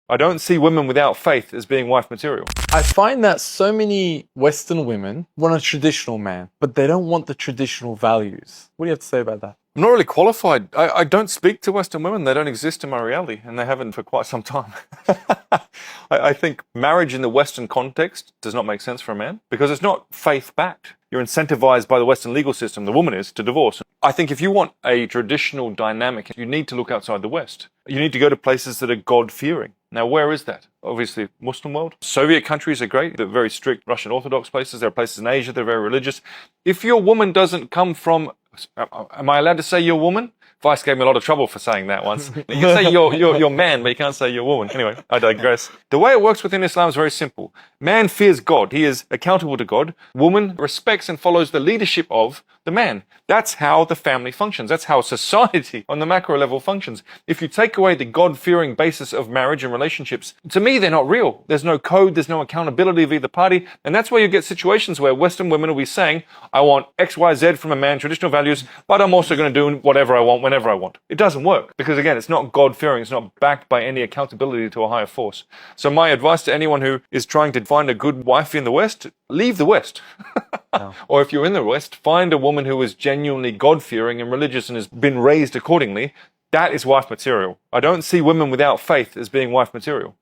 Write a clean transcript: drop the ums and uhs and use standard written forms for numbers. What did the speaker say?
I don't see women without faith as being wife material. I find that so many Western women want a traditional man, but they don't want the traditional values. What do you have to say about that? I'm not really qualified. I don't speak to Western women. They don't exist in my reality, and they haven't for quite some time. I think marriage in the Western context does not make sense for a man because it's not faith-backed. You're incentivized by the Western legal system, the woman is, to divorce. I think if you want a traditional dynamic, you need to look outside the West. You need to go to places that are God-fearing. Now, where is that? Obviously, Muslim world. Soviet countries are great. They're very strict Russian Orthodox places. There are places in Asia that are very religious. If your woman doesn't come from... Am I allowed to say your woman? Vice gave me a lot of trouble for saying that once. You can say your man, but you can't say your woman. Anyway, I digress. The way it works within Islam is very simple. Man fears God. He is accountable to God. Woman respects and follows the leadership of the man. That's how the family functions. That's how society on the macro level functions. If you take away the God-fearing basis of marriage and relationships, to me, they're not real. There's no code. There's no accountability of either party. And that's where you get situations where Western women will be saying, I want X, Y, Z from a man, traditional values, but I'm also going to do whatever I want, whenever I want. It doesn't work because, again, it's not God-fearing. It's not backed by any accountability to a higher force. So my advice to anyone who is trying to find a good wife in the West, leave the West. No. Or if you're in the West, find a woman who is genuinely God-fearing and religious and has been raised accordingly. That is wife material. I don't see women without faith as being wife material.